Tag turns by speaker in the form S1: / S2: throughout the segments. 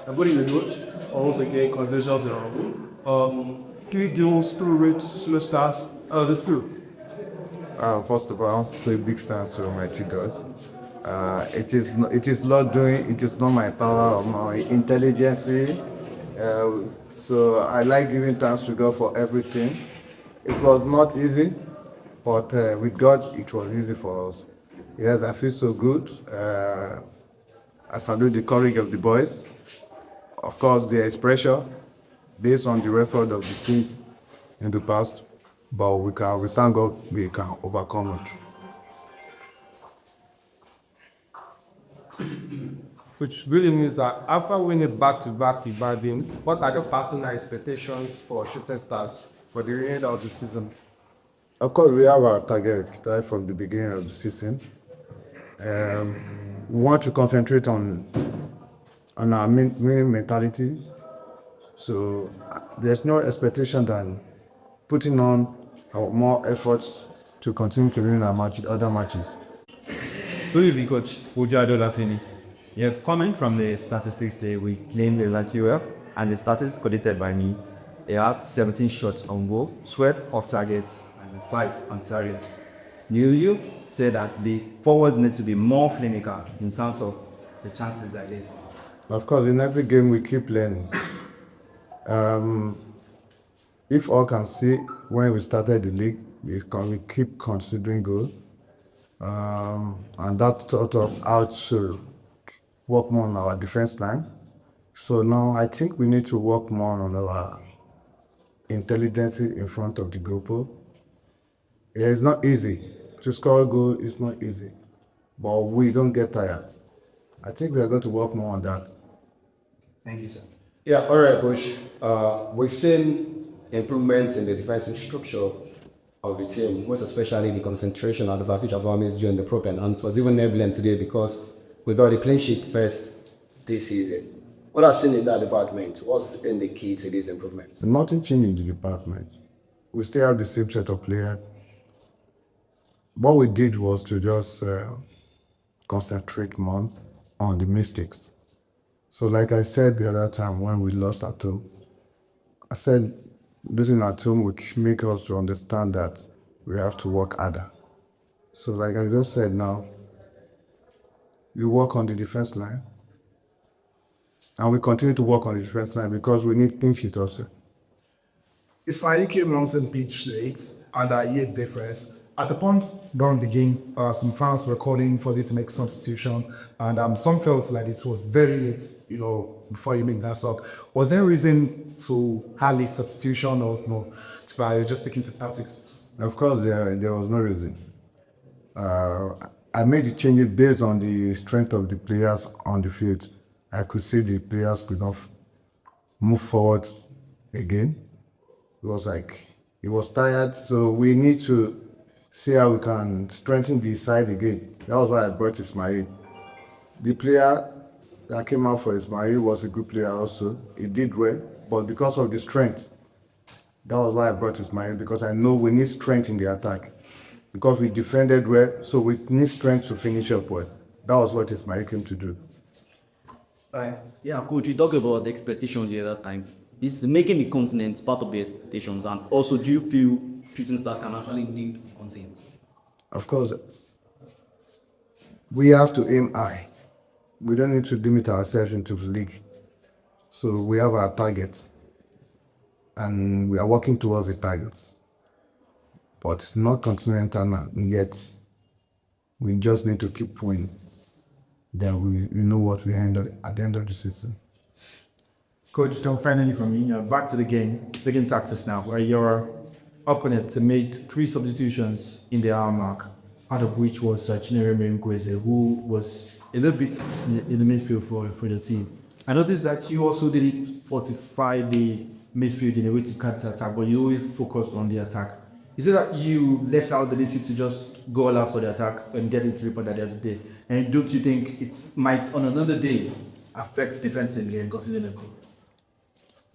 S1: Good evening, coach. Once again, congratulations on 3 games, 2 reds, no stars. This through.
S2: First of all, I want to say big thanks to my tutors. It is not doing. It is not my power or my intelligence. So I like giving thanks to God for everything. It was not easy, but with God, it was easy for us. Yes, I feel so good. I salute the courage of the boys. Of course, there is pressure based on the record of the team in the past, but we thank God we can overcome it.
S1: Which really means that after winning back-to-back games, what are your personal expectations for shooting stars for the remainder of the season?
S2: Of course, we have our target right from the beginning of the season. We want to concentrate on our winning mentality. So there's no expectation than putting on our more efforts to continue to win our other matches.
S3: Good evening, Coach Ujado Lafini. Yeah, coming from the statistics there, we claimed the Latvia, and the statistics collected by me, they had 17 shots on goal, 12 off targets, and 5 on targets. You say that the forwards need to be more clinical in terms of the chances that they take.
S2: Of course, in every game we keep learning. If all can see, when we started the league, we keep considering goal. And that taught us how to work more on our defense line. So now I think we need to work more on our intelligence in front of the goal. Yeah, it's not easy. To score a goal is not easy. But we don't get tired. I think we are going to work more on that.
S3: Thank you, sir.
S4: Yeah, all right, Coach. We've seen improvements in the defensive structure of the team, most especially the concentration and the which have missed during the program. And it was even evident today because we got a clean sheet first this season. What has changed in that department? What's in the key to this improvement?
S2: Nothing changed in the department. We still have the same set of players. What we did was to just concentrate more on the mistakes. So like I said the other time when we lost at home, I said losing at home would make us to understand that we have to work harder. So like I just said now, we work on the defense line and we continue to work on the defense line because we need clean sheet also.
S5: Ismail came on some pitch late and a year difference. At the point during the game, some fans were calling for it to make substitution, and some felt like it was very late, before you make that sub. Was there a reason to have a substitution or no? By just sticking to tactics?
S2: Of course, there was no reason. I made the changes based on the strength of the players on the field. I could see the players could not move forward again. He was tired, so we need to see how we can strengthen the side again. That was why I brought Ismail. The player that came out for Ismail was a good player also. He did well, but because of the strength, that was why I brought Ismail, because I know we need strength in the attack. Because we defended well, so we need strength to finish up well. That was what Ismail came to do.
S3: Yeah, Coach, you talked about the expectations the other time. Is making the continent part of the expectations, and also do you feel shooting stars can actually lead on teams?
S2: Of course, we have to aim high. We don't need to limit ourselves into the league. So we have our targets, and we are working towards the targets. But it's not continental now, yet. We just need to keep winning. Then we know what we end at the end of the season.
S6: Coach, don't finally from me. Back to the game, begin tactics now, where your opponent made 3 substitutions in the hour mark, out of which was Chinere Mkweze, who was a little bit in the midfield for the team. I noticed that you also did it fortify the midfield in a way to counter attack, but you always focused on the attack. Is it that you left out the midfield to just go all out for the attack and get it 3 points at the other day? And don't you think it might, on another day, affect defensively and considering the goal?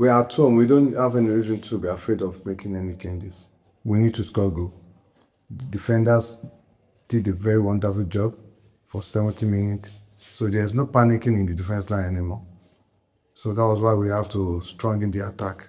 S2: We are at home. We don't have any reason to be afraid of making any changes. We need to score goal. The defenders did a very wonderful job for 70 minutes. So there's no panicking in the defense line anymore. So that was why we have to strong in the attack.